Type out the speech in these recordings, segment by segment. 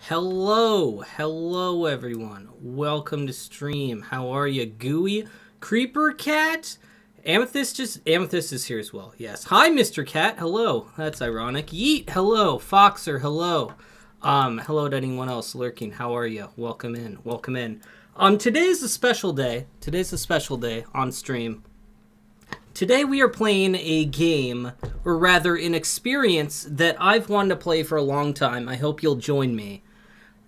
Hello everyone. Welcome to stream. How are you, Gooey? Creeper Cat? Amethyst is here as well. Yes. Hi, Mr. Cat. Hello. That's ironic. Yeet. Hello. Foxer. Hello. Hello to anyone else lurking. How are you? Welcome in. Today's a special day. On stream. Today we are playing a game, or rather an experience that I've wanted to play for a long time. I hope you'll join me.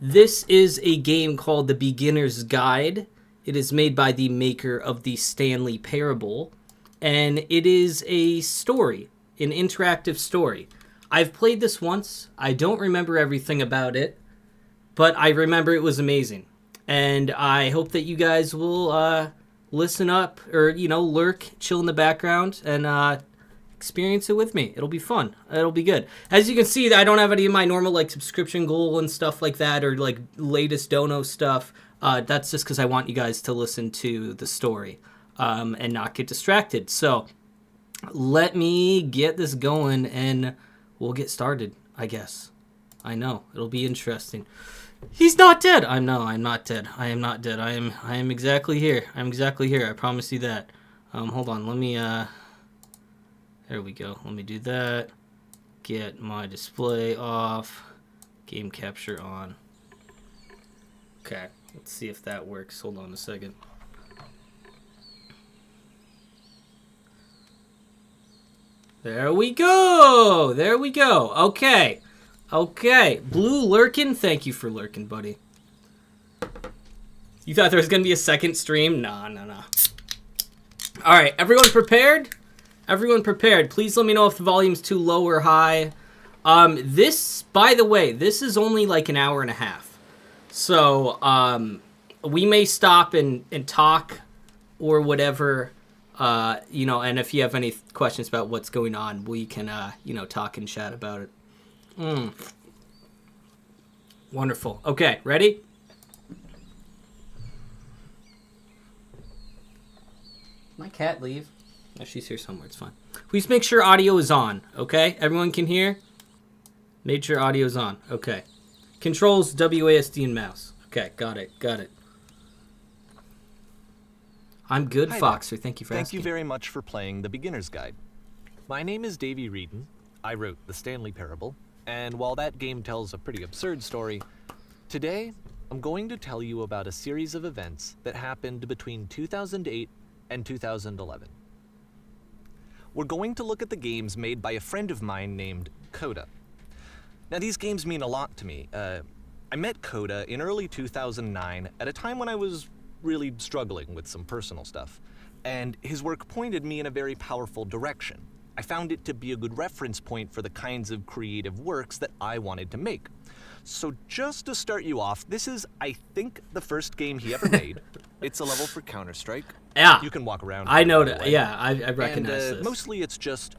This is a game called The Beginner's Guide. It is made by the maker of the Stanley Parable, and it is a story, an interactive story. I've played this once. I don't remember everything about it, but I remember it was amazing. And I hope that you guys will listen up, or, lurk, chill in the background, and experience it with me. It'll be fun. It'll be good. As you can see, I don't have any of my normal subscription goal and stuff like that, or latest dono stuff. That's just because I want you guys to listen to the story and not get distracted. So let me get this going and we'll get started, I guess. I know. It'll be interesting. He's not dead. I'm not dead. I am not dead. I am exactly here. I promise you that. Hold on. Let me, there we go. Let me do that. Get my display off. Game capture on. Okay. Let's see if that works. Hold on a second. There we go. Okay. Blue lurkin', thank you for lurking, buddy. You thought there was going to be a second stream? No. Alright, everyone prepared? Please let me know if the volume's too low or high. This, by the way, this is only an hour and a half. So, we may stop and talk or whatever, and if you have any questions about what's going on, we can, talk and chat about it. Wonderful. Okay, ready? My cat leave? Oh, she's here somewhere. It's fine. Please make sure audio is on, okay? Everyone can hear? Make sure audio is on. Okay. Controls, WASD, and mouse. Okay, got it. I'm good, Foxer. Thank you for asking. Thank you very much for playing The Beginner's Guide. My name is Davey Wreden. I wrote The Stanley Parable. And while that game tells a pretty absurd story, today I'm going to tell you about a series of events that happened between 2008 and 2011. We're going to look at the games made by a friend of mine named Coda. Now, these games mean a lot to me. I met Coda in early 2009 at a time when I was really struggling with some personal stuff, and his work pointed me in a very powerful direction. I found it to be a good reference point for the kinds of creative works that I wanted to make. So just to start you off, this is, I think, the first game he ever made. It's a level for Counter-Strike. Yeah. You can walk around. I know that. Yeah, I recognize this. Mostly it's just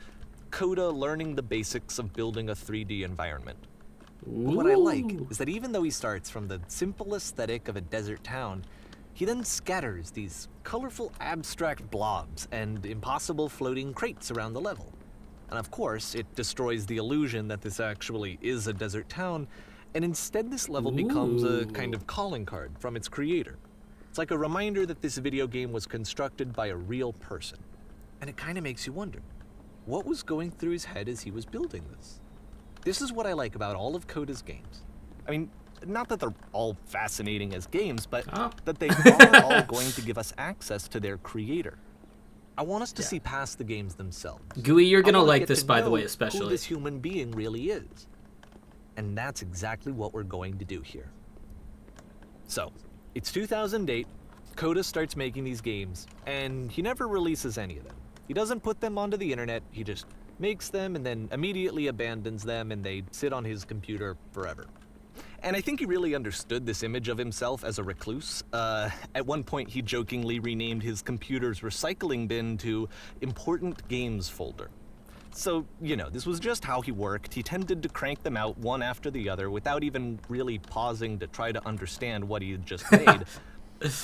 Coda learning the basics of building a 3D environment. But what I like is that even though he starts from the simple aesthetic of a desert town, he then scatters these colorful abstract blobs and impossible floating crates around the level. And of course, it destroys the illusion that this actually is a desert town, and instead this level becomes a kind of calling card from its creator. It's like a reminder that this video game was constructed by a real person. And it kind of makes you wonder, what was going through his head as he was building this? This is what I like about all of Coda's games. I mean, not that they're all fascinating as games, but that they are all going to give us access to their creator. I want us to see past the games themselves. Gooey, you're going to like this, by the way, especially. Who this human being really is. And that's exactly what we're going to do here. So, it's 2008, Coda starts making these games, and he never releases any of them. He doesn't put them onto the internet, he just makes them and then immediately abandons them, and they sit on his computer forever. And I think he really understood this image of himself as a recluse. At one point, he jokingly renamed his computer's recycling bin to Important Games Folder. So, this was just how he worked. He tended to crank them out one after the other without even really pausing to try to understand what he had just made.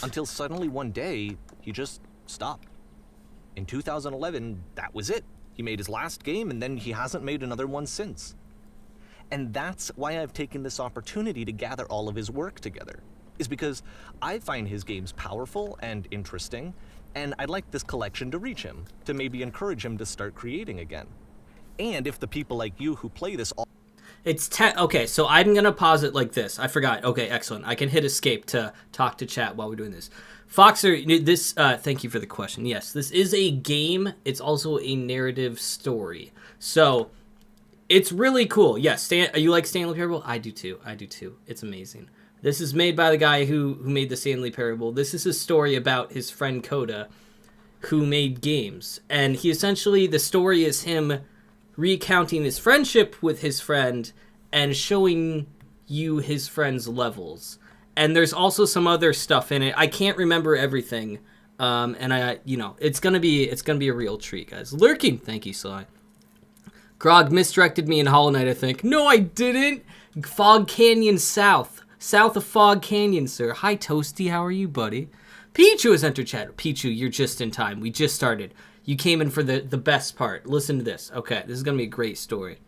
Until suddenly one day, he just stopped. In 2011, that was it. He made his last game, and then he hasn't made another one since. And that's why I've taken this opportunity to gather all of his work together, is because I find his games powerful and interesting, and I'd like this collection to reach him, to maybe encourage him to start creating again. And if the people like you who play this all... Okay, so I'm going to pause it like this. I forgot. Okay, excellent. I can hit escape to talk to chat while we're doing this. Foxer, this, thank you for the question. Yes, this is a game. It's also a narrative story. So, it's really cool. Yes, you like Stanley Parable? I do too. It's amazing. This is made by the guy who made the Stanley Parable. This is a story about his friend Coda, who made games. And he essentially, the story is him recounting his friendship with his friend and showing you his friend's levels. And there's also some other stuff in it. I can't remember everything. And it's gonna be a real treat, guys. Lurking, thank you, Sly. Grog misdirected me in Hollow Knight, I think. No, I didn't. Fog Canyon South of Fog Canyon, sir. Hi, Toasty. How are you, buddy? Pichu has entered chat. Pichu, you're just in time. We just started. You came in for the best part. Listen to this. Okay, this is going to be a great story.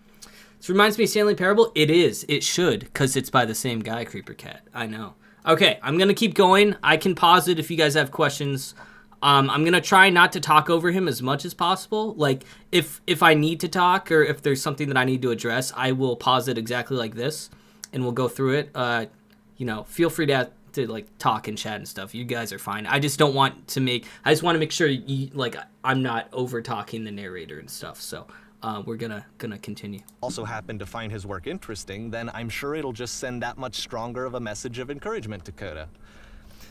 This reminds me of Stanley Parable. It is. It should, because it's by the same guy, Creeper Cat. I know. Okay, I'm going to keep going. I can pause it if you guys have questions. I'm going to try not to talk over him as much as possible. Like, if I need to talk or if there's something that I need to address, I will pause it exactly like this, and we'll go through it. Feel free to like talk and chat and stuff. You guys are fine. I just don't want to I just want to make sure I'm not over talking the narrator and stuff. So we're gonna continue. Also happen to find his work interesting, then I'm sure it'll just send that much stronger of a message of encouragement to Coda.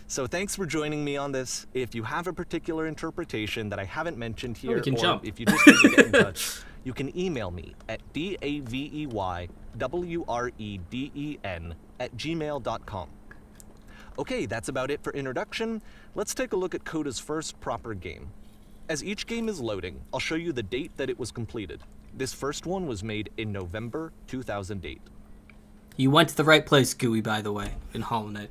So thanks for joining me on this. If you have a particular interpretation that I haven't mentioned here, we can jump. If you just need to get in touch, you can email me at daveywreden@gmail.com. Okay, that's about it for introduction. Let's take a look at Coda's first proper game. As each game is loading, I'll show you the date that it was completed. This first one was made in November 2008. You went to the right place, Gooey, by the way, in Hollow Knight.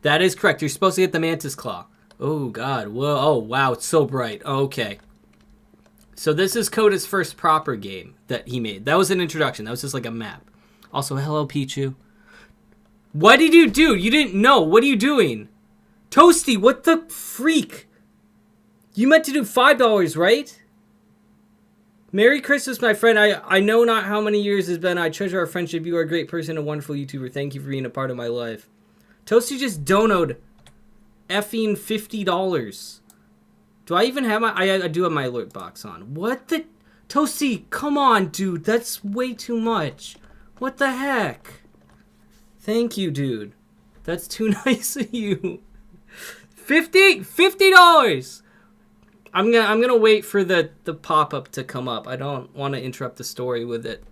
That is correct. You're supposed to get the Mantis Claw. Oh, God. Whoa. Oh, wow. It's so bright. Okay. So this is Coda's first proper game that he made. That was an introduction. That was just like a map. Also, hello, Pichu. What did you do? You didn't know. What are you doing? Toasty, what the freak? You meant to do $5, right? Merry Christmas, my friend. I know not how many years it's been. I treasure our friendship. You are a great person, a wonderful YouTuber. Thank you for being a part of my life. Toasty just donoed effing $50. Do I even have I do have my alert box on. What the... Toasty, come on, dude. That's way too much. What the heck? Thank you, dude. That's too nice of you. $50. I'm gonna wait for the pop-up to come up. I don't want to interrupt the story with it.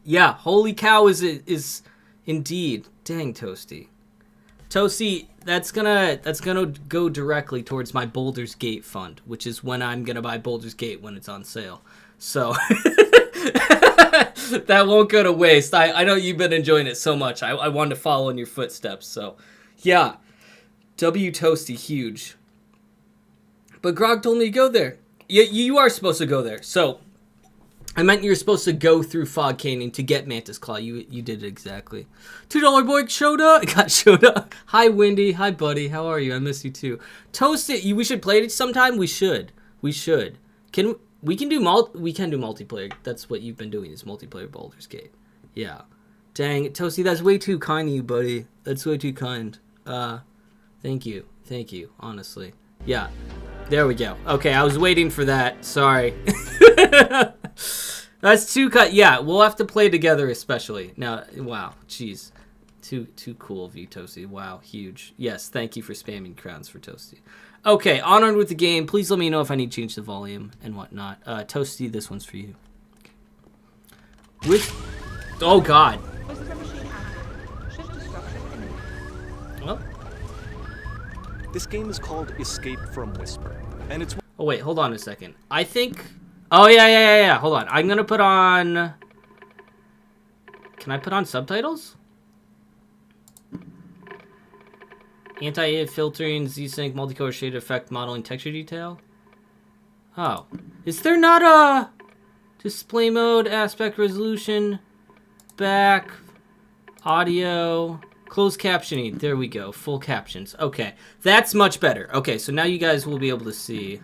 Yeah, holy cow is indeed. Dang, Toasty. Toasty, that's gonna go directly towards my Baldur's Gate fund, which is when I'm gonna buy Baldur's Gate when it's on sale. So that won't go to waste. I know you've been enjoying it so much. I wanted to follow in your footsteps. So yeah, W Toasty, huge. But Grog told me to go there. You are supposed to go there. So I meant you're supposed to go through Fog Canyon to get Mantis Claw. You did it exactly. $2 boy showed up. Got showed up. Hi, Wendy. Hi, buddy. How are you? I miss you too. Toasty, we should play it sometime. We should. We can do multiplayer. That's what you've been doing is multiplayer Baldur's Gate. Yeah. Dang, Toasty, that's way too kind of you, buddy. That's way too kind. Thank you. Thank you, honestly. Yeah. There we go. Okay, I was waiting for that. Sorry. That's too cut. Yeah, we'll have to play together especially. Now, wow, jeez. Too cool of you, Toasty. Wow, huge. Yes, thank you for spamming crowns for Toasty. Okay, onward with the game. Please let me know if I need to change the volume and whatnot. Toasty, this one's for you. Oh, God. Well. This game is called Escape from Whisper, and it's... Oh, wait, hold on a second. I think... Oh, yeah. Hold on. I'm gonna put on... Can I put on subtitles? Anti-AF filtering, Z-Sync, multicolor shade effect, modeling, texture detail. Oh. Is there not a display mode, aspect resolution? back. Audio. Closed captioning. There we go. Full captions. Okay. That's much better. Okay, so now you guys will be able to see.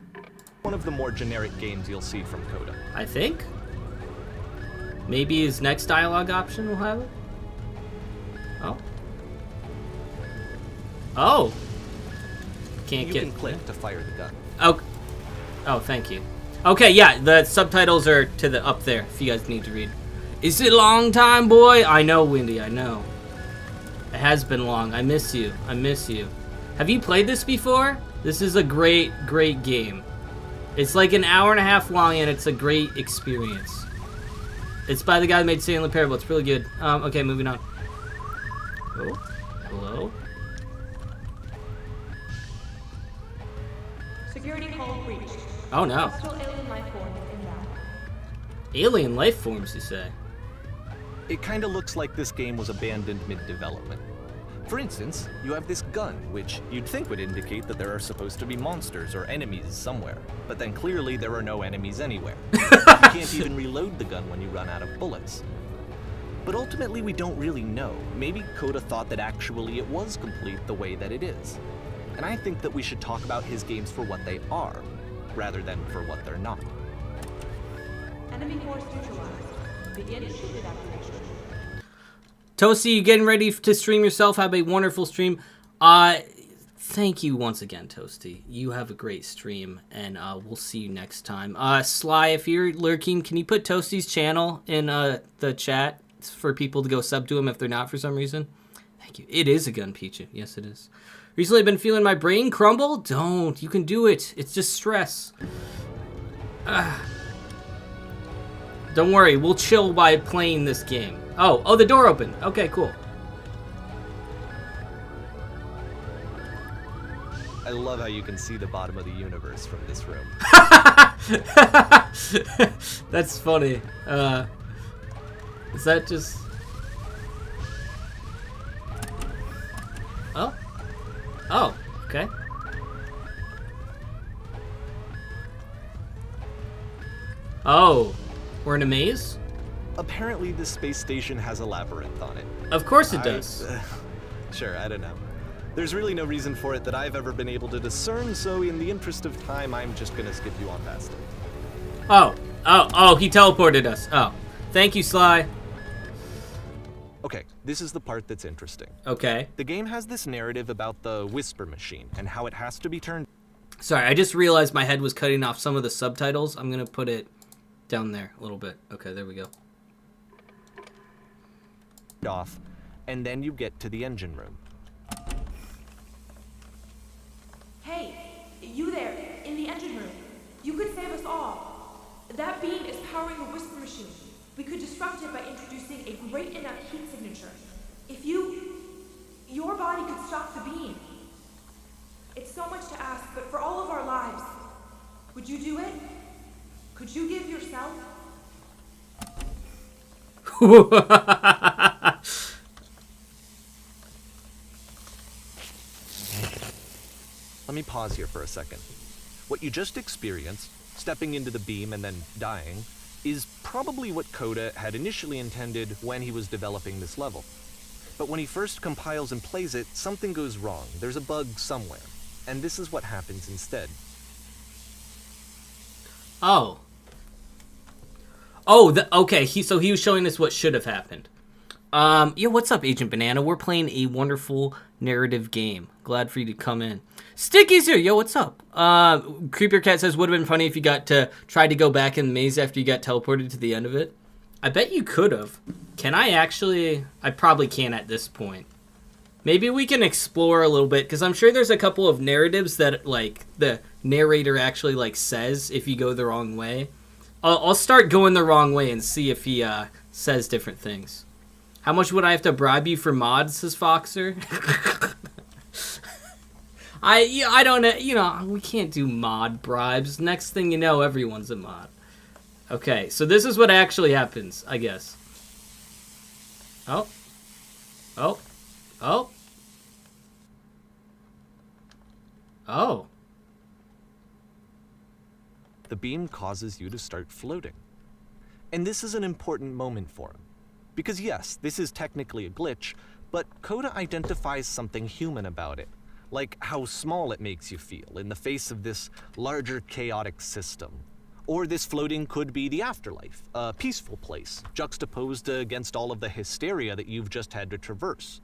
One of the more generic games you'll see from Coda. I think. Maybe his next dialogue option will have it? Oh. Oh. Can't you get... can click to fire the gun. Oh. Oh, thank you. Okay, yeah, the subtitles are to the up there if you guys need to read. Is it a long time, boy? I know, Windy, I know. It has been long. I miss you. I miss you. Have you played this before? This is a great, great game. It's like an hour and a half long, and it's a great experience. It's by the guy that made Stanley Parable. It's really good. Okay, moving on. Oh, hello? Security call breached. Oh, no. Hostile alien life form inbound. Alien life forms, you say? It kinda looks like this game was abandoned mid-development. For instance, you have this gun, which you'd think would indicate that there are supposed to be monsters or enemies somewhere, but then clearly there are no enemies anywhere. You can't even reload the gun when you run out of bullets. But ultimately we don't really know. Maybe Coda thought that actually it was complete the way that it is. And I think that we should talk about his games for what they are, rather than for what they're not. Enemy force neutralized. Begin ship evacuation. Toasty, you getting ready to stream yourself? Have a wonderful stream. Thank you once again, Toasty. You have a great stream, and we'll see you next time. Sly, if you're lurking, can you put Toasty's channel in the chat for people to go sub to him if they're not for some reason? Thank you. It is a gun, Pichu. Yes, it is. Recently been feeling my brain crumble? Don't. You can do it. It's just stress. Don't worry. We'll chill by playing this game. Oh, the door opened. Okay, cool. I love how you can see the bottom of the universe from this room. That's funny. Is that just... Oh. Oh, okay. Oh, we're in a maze? Apparently this space station has a labyrinth on it. Of course it does. Sure, I don't know. There's really no reason for it that I've ever been able to discern, so in the interest of time, I'm just gonna skip you on past it. Oh, he teleported us. Oh, thank you, Sly. Okay, this is the part that's interesting. Okay. The game has this narrative about the whisper machine and how it has to be turned Sorry, I just realized my head was cutting off some of the subtitles. I'm gonna put it down there a little bit. Okay, there we go. off, and then you get to the engine room. Hey, you there, in the engine room. You could save us all. That beam is powering the whisper machine. We could disrupt it by introducing a great enough heat signature. If your body could stop the beam. It's so much to ask, but for all of our lives, would you do it? Could you give yourself? Let me pause here for a second. What you just experienced, stepping into the beam and then dying, is probably what Coda had initially intended when he was developing this level. But when he first compiles and plays it, something goes wrong. There's a bug somewhere. And this is what happens instead. Oh. Okay, so he was showing us what should have happened. Yo, what's up, Agent Banana? We're playing a wonderful narrative game. Glad for you to come in. Sticky's here. Yo, what's up? Creeper Cat says, would have been funny if you got to try to go back in the maze after you got teleported to the end of it. I bet you could have. Can I actually? I probably can at this point. Maybe we can explore a little bit, because I'm sure there's a couple of narratives that, like, the narrator actually, like, says if you go the wrong way. I'll start going the wrong way and see if he says different things. How much would I have to bribe you for mods, says Foxer? I don't know, you know, we can't do mod bribes. Next thing you know, everyone's a mod. Okay, so this is what actually happens, I guess. Oh. Oh. Oh. Oh. The beam causes you to start floating. And this is an important moment for him. Because yes, this is technically a glitch, but Coda identifies something human about it. Like how small it makes you feel in the face of this larger chaotic system. Or this floating could be the afterlife, a peaceful place, juxtaposed against all of the hysteria that you've just had to traverse.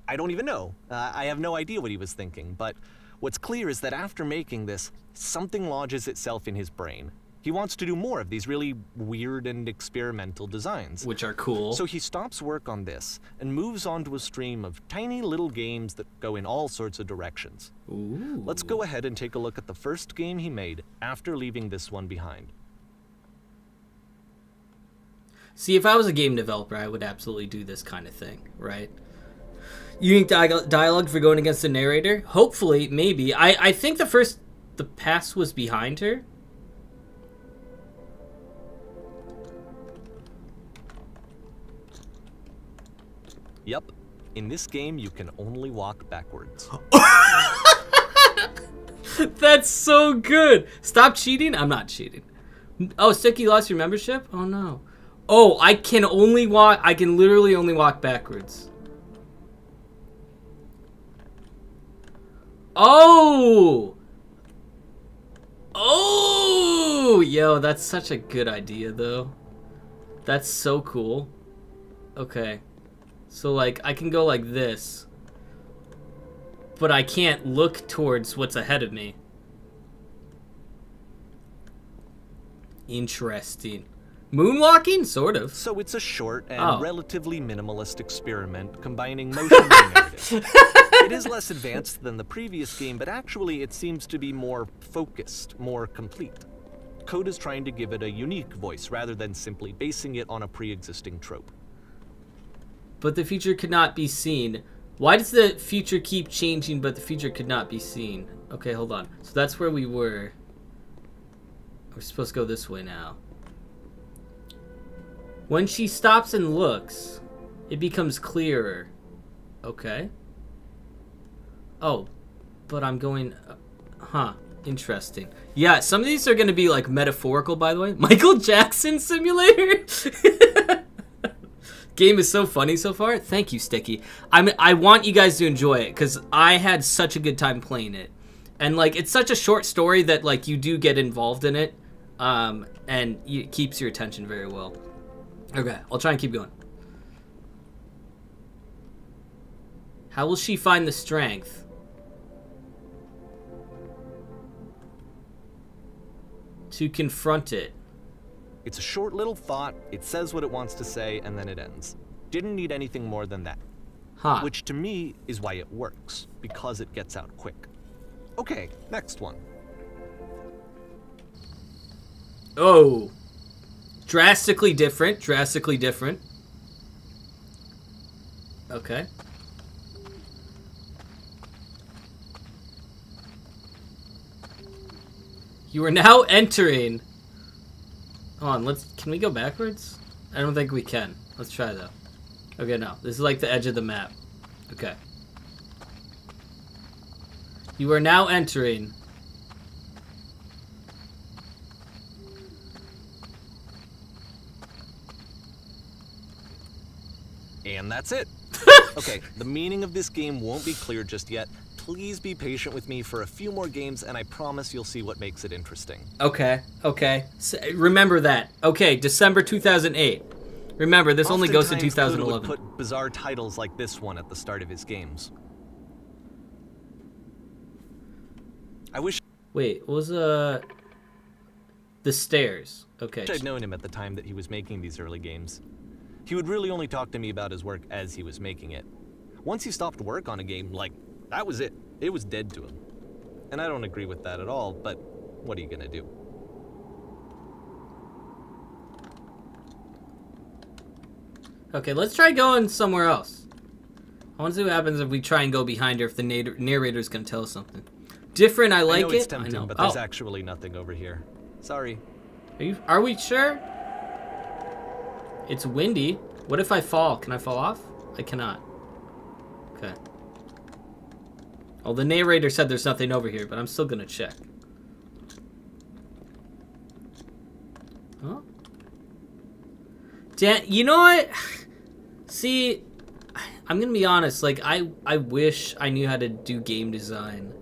I don't even know. I have no idea what he was thinking, but what's clear is that after making this, something lodges itself in his brain. He wants to do more of these really weird and experimental designs. Which are cool. So he stops work on this and moves on to a stream of tiny little games that go in all sorts of directions. Ooh. Let's go ahead and take a look at the first game he made after leaving this one behind. See, if I was a game developer, I would absolutely do this kind of thing, right? Unique dialogue for going against the narrator? Hopefully, maybe. I think the pass was behind her. Yep. In this game, you can only walk backwards. That's so good. Stop cheating? I'm not cheating. Oh, Sticky lost your membership? Oh, no. Oh, I can literally only walk backwards. Oh! Oh! Yo, that's such a good idea, though. That's so cool. Okay. So, like, I can go like this. But I can't look towards what's ahead of me. Interesting. Moonwalking? Sort of. So it's a short and relatively minimalist experiment combining motion and narrative. It is less advanced than the previous game, but actually it seems to be more focused, more complete. Coda's trying to give it a unique voice rather than simply basing it on a pre-existing trope. But the future could not be seen. Why does the future keep changing, but the future could not be seen? Okay, hold on. So that's where we were. We're supposed to go this way now. When she stops and looks, it becomes clearer. Okay. Oh, but I'm going... huh. Interesting. Yeah, some of these are going to be, like, metaphorical, by the way. Michael Jackson Simulator? Game is so funny so far. Thank you, Sticky. I want you guys to enjoy it, because I had such a good time playing it. And, like, it's such a short story that, like, you do get involved in it. And it keeps your attention very well. Okay, I'll try and keep going. How will she find the strength? To confront it. It's a short little thought, it says what it wants to say, and then it ends. Didn't need anything more than that. Huh. Which to me is why it works, because it gets out quick. Okay, next one. Oh. Drastically different, drastically different. Okay. You are now entering... Hold on, can we go backwards? I don't think we can. Let's try though. Okay, no. This is like the edge of the map. Okay. You are now entering... And that's it. Okay, the meaning of this game won't be clear just yet. Please be patient with me for a few more games, and I promise you'll see what makes it interesting. Okay, okay. Remember that. Okay, December 2008. Remember, this only goes to 2011. Coda would put bizarre titles like this one at the start of his games. I wish... Wait, what was the stairs? Okay. I'd known him at the time that he was making these early games. He would really only talk to me about his work as he was making it. Once he stopped work on a game, like, that was it. It was dead to him. And I don't agree with that at all, but what are you gonna do? Okay, let's try going somewhere else. I want to see what happens if we try and go behind her if the narrator's gonna tell us something. Different, I like I know it. It's tempting, but there's actually nothing over here. Sorry. Are we sure? It's windy. What if I fall? Can I fall off? I cannot. Okay. Oh, the narrator said there's nothing over here, but I'm still gonna check. Huh? Dan, you know what? See, I'm gonna be honest, like, I wish I knew how to do game design.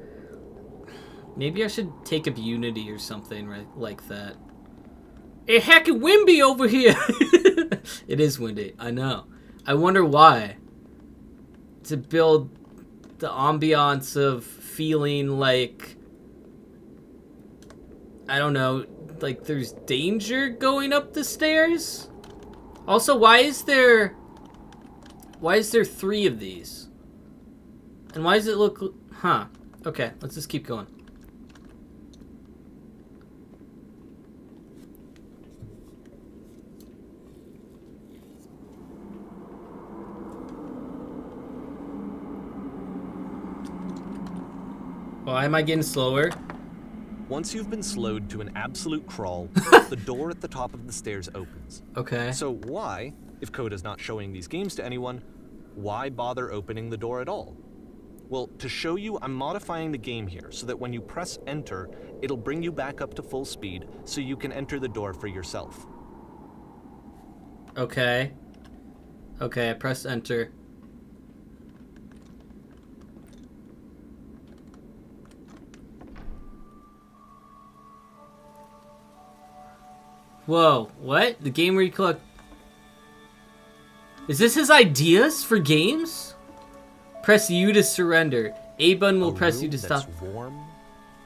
Maybe I should take up Unity or something right like that. Hey, heckin' windy over here! It is windy, I know. I wonder why. To build the ambiance of feeling like, I don't know, like there's danger going up the stairs? Also, why is there 3 of these? And why does it look... Huh. Okay, let's just keep going. Why am I getting slower? Once you've been slowed to an absolute crawl, the door at the top of the stairs opens. Okay. So why, if Coda's not showing these games to anyone, why bother opening the door at all? Well, to show you, I'm modifying the game here so that when you press enter, it'll bring you back up to full speed so you can enter the door for yourself. Okay. Okay, I pressed enter. Whoa, what? The game where you collect... Is this his ideas for games? Press U to surrender. A button will press you to stop. That's warm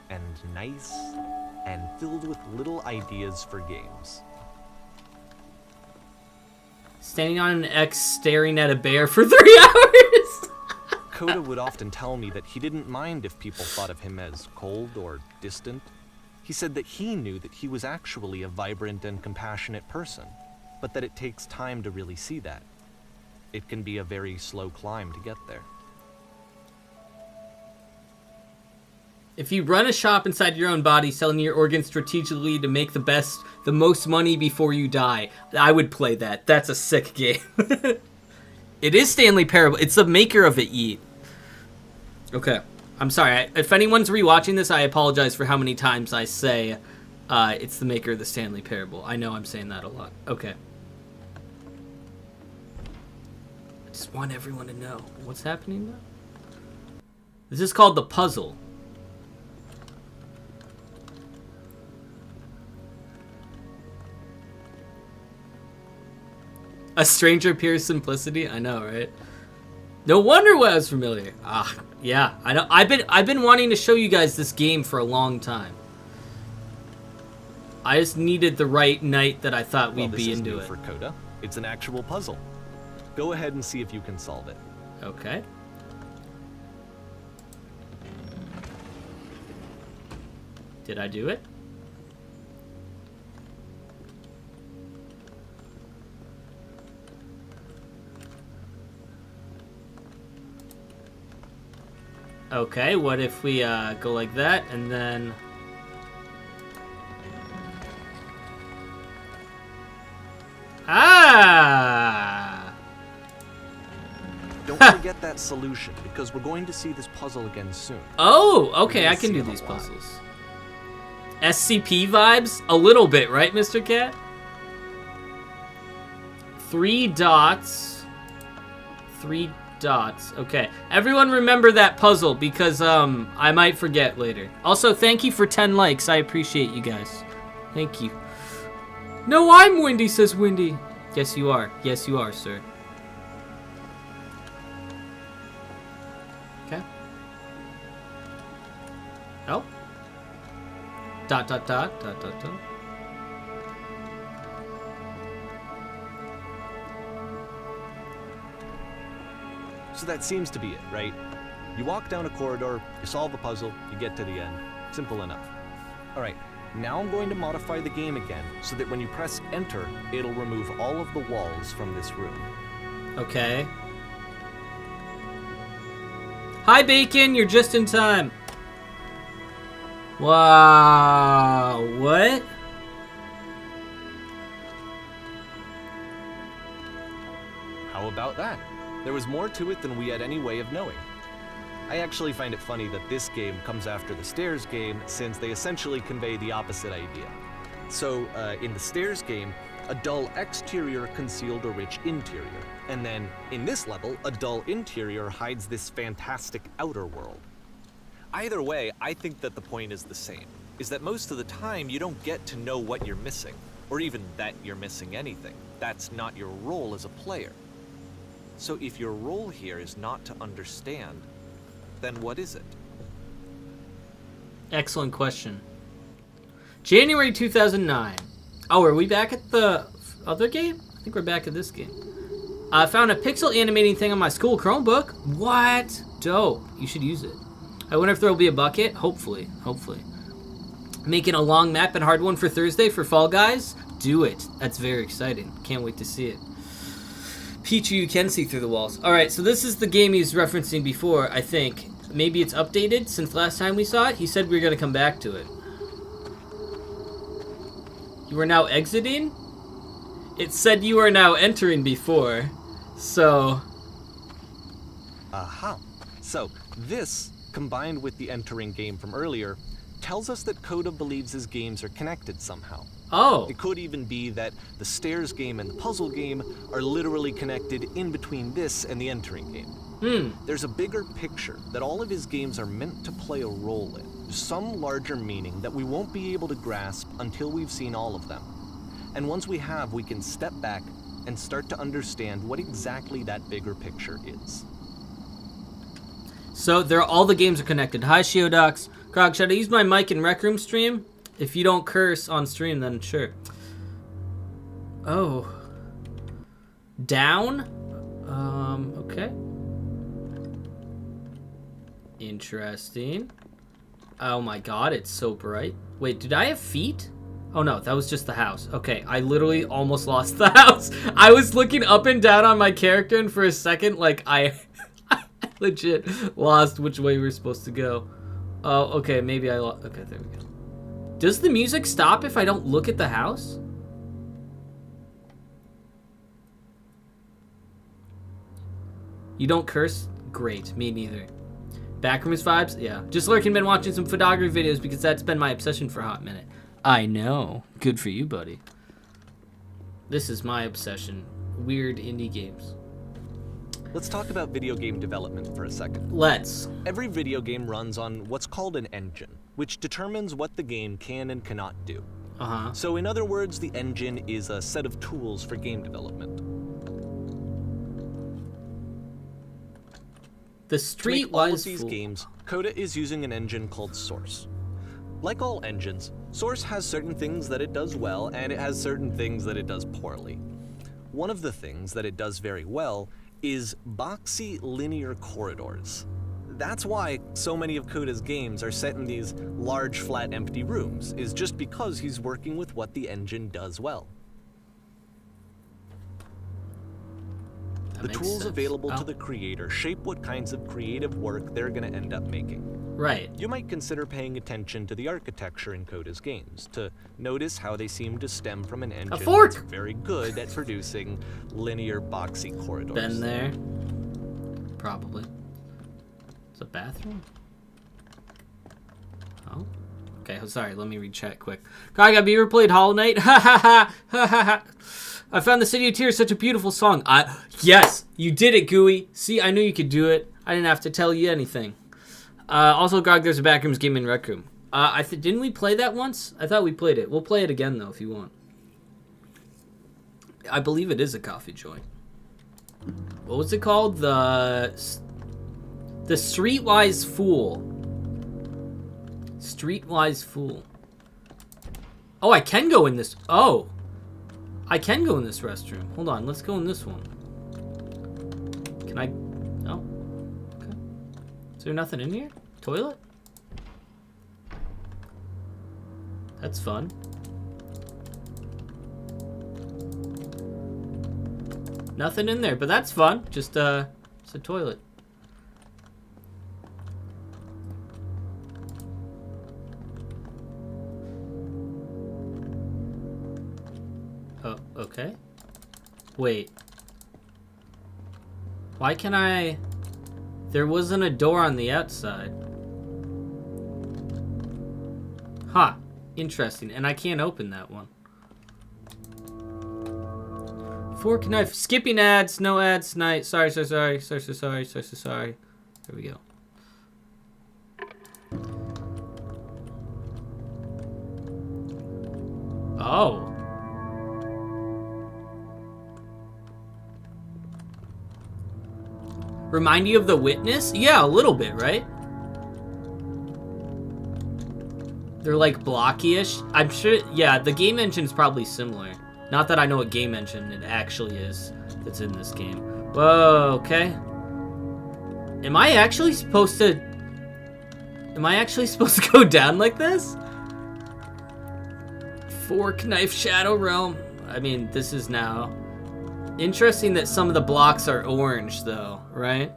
and nice and filled with little ideas for games. Standing on an X staring at a bear for 3 hours! Coda would often tell me that he didn't mind if people thought of him as cold or distant. He said that he knew that he was actually a vibrant and compassionate person, but that it takes time to really see that. It can be a very slow climb to get there. If you run a shop inside your own body, selling your organs strategically to make the most money before you die, I would play that. That's a sick game. It is Stanley Parable. It's the maker of it, Yeet. Okay. I'm sorry. If anyone's rewatching this, I apologize for how many times I say it's the maker of the Stanley Parable. I know I'm saying that a lot. Okay. I just want everyone to know what's happening now. This is called the puzzle. A stranger appears simplicity. I know, right? No wonder why I was familiar. Ah, yeah, I know. I've been wanting to show you guys this game for a long time. I just needed the right night that I thought we'd be into it. For Coda, it's an actual puzzle. Go ahead and see if you can solve it. Okay. Did I do it? Okay, what if we go like that and then... Ah! Don't forget that solution, because we're going to see this puzzle again soon. Oh, okay, I can do these puzzles. SCP vibes? A little bit, right, Mr. Cat? 3 dots. 3 dots. Okay. Everyone remember that puzzle, because I might forget later. Also, thank you for 10 likes. I appreciate you guys. Thank you. No, I'm Windy, says Windy. Yes, you are. Yes, you are, sir. Okay. Oh. Dot, dot, dot, dot, dot, dot. So that seems to be it, right? You walk down a corridor, you solve a puzzle, you get to the end. Simple enough. All right, now I'm going to modify the game again so that when you press enter, it'll remove all of the walls from this room. Okay. Hi, Bacon, you're just in time. Wow, what? How about that? There was more to it than we had any way of knowing. I actually find it funny that this game comes after the Stairs game, since they essentially convey the opposite idea. So, in the Stairs game, A dull exterior concealed a rich interior. And then, in this level, a dull interior hides this fantastic outer world. Either way, I think that the point is the same, is that most of the time you don't get to know what you're missing, or even that you're missing anything. That's not your role as a player. So if your role here is not to understand, then what is it? Excellent question. January 2009. Oh, are we back at the other game? I think we're back at this game. I found a pixel animating thing on my school Chromebook. What? Dope. You should use it. I wonder if there will be a bucket. Hopefully. Making a long map and hard one for Thursday for Fall Guys. Do it. That's very exciting. Can't wait to see it. Pichu, you can see through the walls. All right, so this is the game he was referencing before, I think. Maybe it's updated since last time we saw it. He said we were going to come back to it. You are now exiting? It said you are now entering before. So... Aha. So, this, combined with the entering game from earlier, tells us that Coda believes his games are connected somehow. Oh. It could even be that the stairs game and the puzzle game are literally connected in between this and the entering game. There's a bigger picture that all of his games are meant to play a role in. Some larger meaning that we won't be able to grasp until we've seen all of them. And once we have, we can step back and start to understand what exactly that bigger picture is. So all the games are connected. Hi, Shiodox. Grog, should I use my mic in Rec Room stream? If you don't curse on stream, then sure. Oh. Down? Okay. Interesting. Oh my god, it's so bright. Wait, did I have feet? Oh no, that was just the house. Okay, I literally almost lost the house. I was looking up and down on my character, and for a second, like, I legit lost which way we were supposed to go. Oh, okay, maybe I lost. Okay, there we go. Does the music stop if I don't look at the house? You don't curse? Great, me neither. Backrooms vibes? Yeah. Just lurking, been watching some photography videos because that's been my obsession for a hot minute. I know. Good for you, buddy. This is my obsession. Weird indie games. Let's talk about video game development for a second. Let's. Every video game runs on what's called an engine, which determines what the game can and cannot do. So in other words, the engine is a set of tools for game development. The To make all of streetwise these fool. games, Coda is using an engine called Source. Like all engines, Source has certain things that it does well, and it has certain things that it does poorly. One of the things that it does very well is boxy linear corridors. That's why so many of Coda's games are set in these large, flat, empty rooms, is just because he's working with what the engine does well. That The makes tools sense. available Oh. to the creator shape what kinds of creative work they're going to end up making. Right. You might consider paying attention to the architecture in Coda's games, to notice how they seem to stem from an engine fork! that's very good at producing linear, boxy corridors. Been there. Probably. It's a bathroom? Oh. Okay, sorry, let me read chat quick. Grog, have you ever played Hollow Knight? Ha ha ha! Ha ha ha! I found the City of Tears such a beautiful song. Yes, you did it, Gooey. See, I knew you could do it. I didn't have to tell you anything. Also, Grog, there's a Backrooms game in Rec Room. Didn't we play that once? I thought we played it. We'll play it again, though, if you want. I believe it is a coffee joint. What was it called? The Streetwise Fool. Streetwise Fool. Oh, I can go in this. Oh. I can go in this restroom. Hold on, let's go in this one. Can I? Oh. Okay. Is there nothing in here? Toilet? That's fun. Nothing in there, but that's fun. Just it's a toilet. Oh, okay. Wait. Why can I... There wasn't a door on the outside. Huh. Interesting. And I can't open that one. Fork knife. Skipping ads. No ads tonight. Sorry. There we go. Oh. Remind you of The Witness? Yeah, a little bit, right? They're like blocky-ish. I'm sure, yeah, the game engine's probably similar. Not that I know what game engine it actually is that's in this game. Whoa, okay. Am I actually supposed to go down like this? Fork, knife, shadow realm. I mean, this is now... Interesting that some of the blocks are orange, though, right?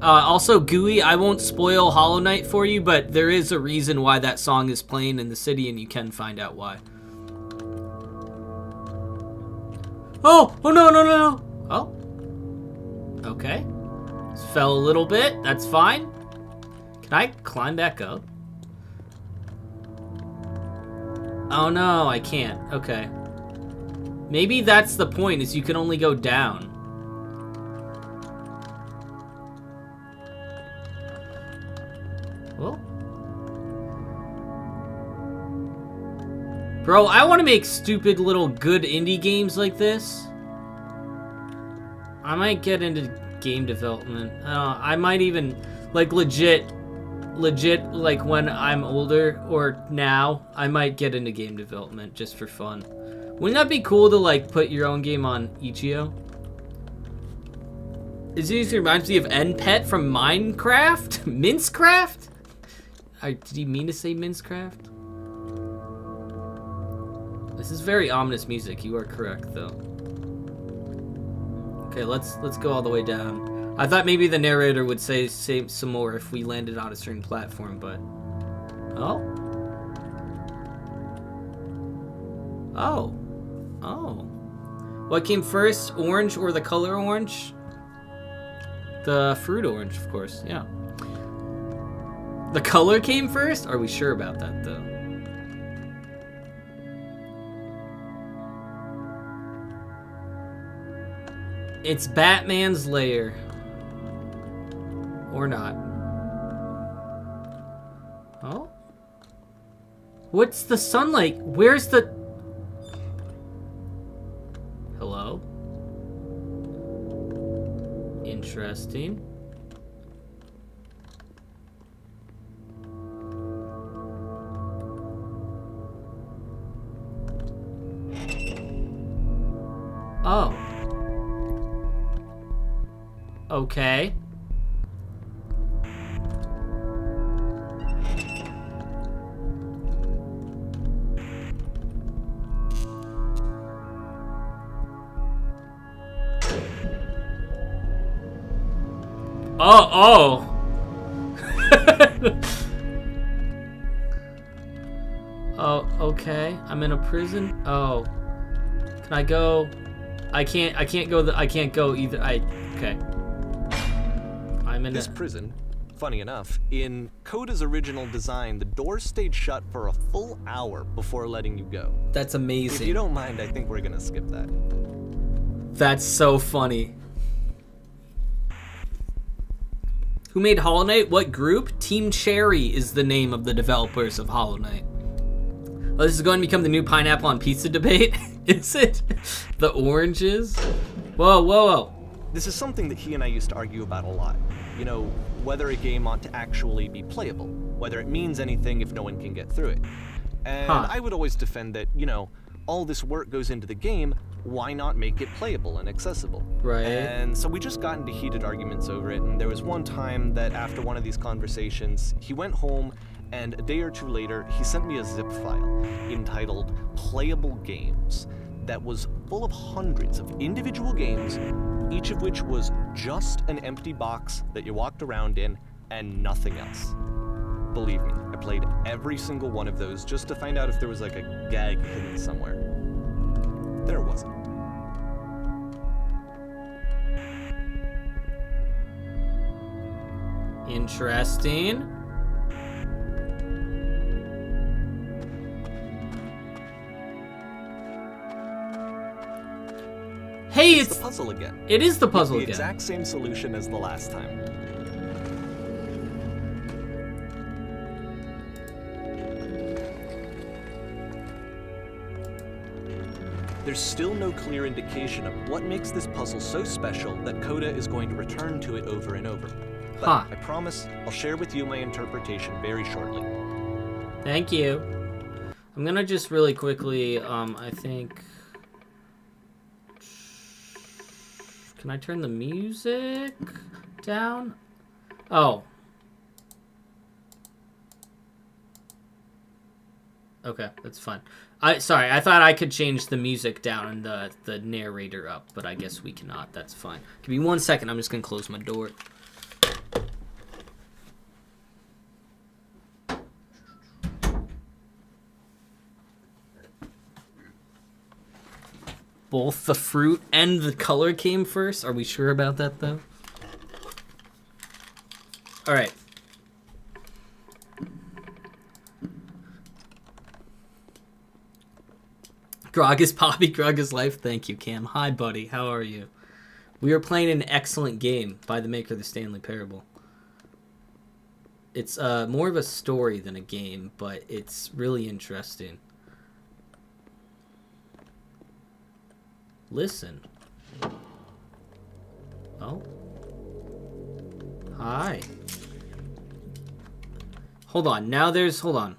Also, Gooey, I won't spoil Hollow Knight for you, but there is a reason why that song is playing in the city, and you can find out why. Oh no. Oh. Okay. Fell a little bit. That's fine. Can I climb back up? Oh no, I can't. Okay. Maybe that's the point, is you can only go down. Well. Bro, I want to make stupid little good indie games like this. I might get into game development. I might even, like, legit, like, when I'm older, or now, I might get into game development just for fun. Wouldn't that be cool to, like, put your own game on itch.io? This reminds me of NPet from Minecraft? Mincecraft? Did he mean to say Mincecraft? This is very ominous music. You are correct, though. Okay, let's go all the way down. I thought maybe the narrator would say some more if we landed on a certain platform, but... Oh? Oh. What came first, orange or the color orange? The fruit orange, of course, yeah. The color came first? Are we sure about that, though? It's Batman's lair. Or not. Oh? What's the sunlight? Where's the... Hello? Interesting. Oh. Okay. Oh. Oh, okay. I'm in a prison. Oh. Can I go? I can't go either. Okay. I'm in this prison. Funny enough, in Coda's original design, the doors stayed shut for a full hour before letting you go. That's amazing. If you don't mind, I think we're gonna skip that. That's so funny. Who made Hollow Knight? What group? Team Cherry is the name of the developers of Hollow Knight. Oh, this is going to become the new pineapple on pizza debate? Is it? The oranges? Whoa. This is something that he and I used to argue about a lot. You know, whether a game ought to actually be playable, whether it means anything if no one can get through it. And I would always defend that, you know, all this work goes into the game, why not make it playable and accessible? Right. And so we just got into heated arguments over it, and there was one time that after one of these conversations, he went home, and a day or two later, he sent me a zip file entitled Playable Games that was full of hundreds of individual games, each of which was just an empty box that you walked around in and nothing else. Believe me, I played every single one of those just to find out if there was like a gag hidden somewhere. There wasn't. Interesting. Hey, it's the puzzle again. It is the With puzzle the again. exact same solution as the last time. There's still no clear indication of what makes this puzzle so special that Coda is going to return to it over and over. But I promise I'll share with you my interpretation very shortly. Thank you. I'm gonna just really quickly, I think... Can I turn the music down? Oh. Okay, that's fine. Sorry, I thought I could change the music down and the narrator up, but I guess we cannot. That's fine. Give me 1 second. I'm just going to close my door. Both the fruit and the color came first? Are we sure about that, though? All right. Grog is Poppy, Grog is life. Thank you, Cam. Hi, buddy. How are you? We are playing an excellent game by the maker of the Stanley Parable. It's more of a story than a game, but it's really interesting. Listen. Oh. Hi. Hold on. Now there's... Hold on.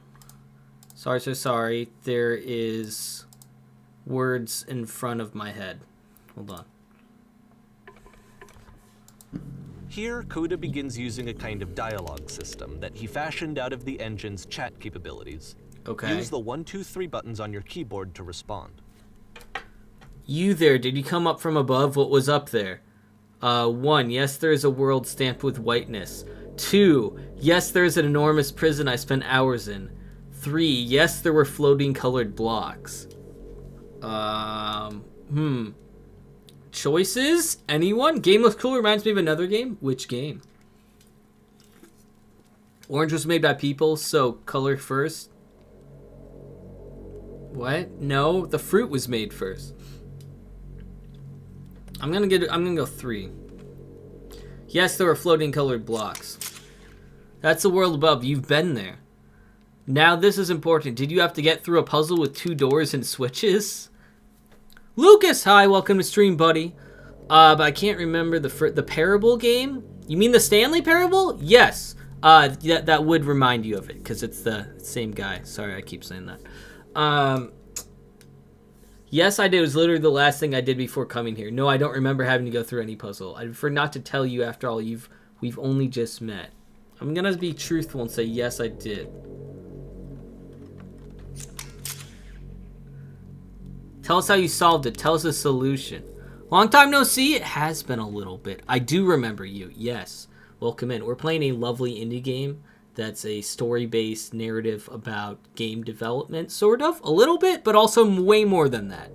Sorry, so sorry. There is... words in front of my head. Hold on. Here, Coda begins using a kind of dialogue system that he fashioned out of the engine's chat capabilities. Okay. Use the 1, 2, 3 buttons on your keyboard to respond. You there, did you come up from above? What was up there? 1, yes, there is a world stamped with whiteness. 2, yes, there is an enormous prison I spent hours in. 3, yes, there were floating colored blocks. Choices? Anyone? Game looks cool. Reminds me of another game. Which game? Orange was made by people, so color first. What? No, the fruit was made first. I'm gonna go 3. Yes, there were floating colored blocks. That's the world above. You've been there. Now this is important. Did you have to get through a puzzle with 2 doors and switches? Lucas, hi, welcome to stream, buddy. But I can't remember the Parable game. You mean the Stanley Parable? Yes. That would remind you of it because it's the same guy. Sorry, I keep saying that. Yes, I did. It was literally the last thing I did before coming here. No, I don't remember having to go through any puzzle. I prefer not to tell you. After all, we've only just met. I'm gonna be truthful and say yes, I did. Tell us how you solved it. Tell us the solution. Long time no see. It has been a little bit. I do remember you. Yes. Welcome in. We're playing a lovely indie game that's a story-based narrative about game development, sort of. A little bit, but also way more than that.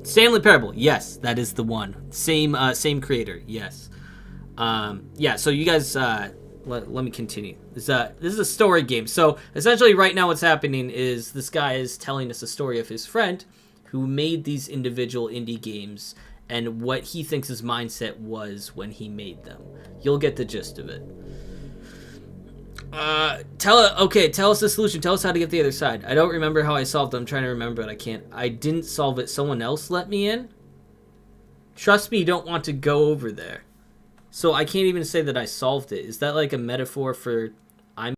Stanley Parable. Yes, that is the one. Same creator. Yes. Yeah, so you guys... Let me continue. This is a story game. So essentially right now what's happening is this guy is telling us a story of his friend who made these individual indie games and what he thinks his mindset was when he made them. You'll get the gist of it. Tell us the solution. Tell us how to get the other side. I don't remember how I solved it. I'm trying to remember, but I can't. I didn't solve it. Someone else let me in. Trust me, you don't want to go over there. So I can't even say that I solved it. Is that like a metaphor for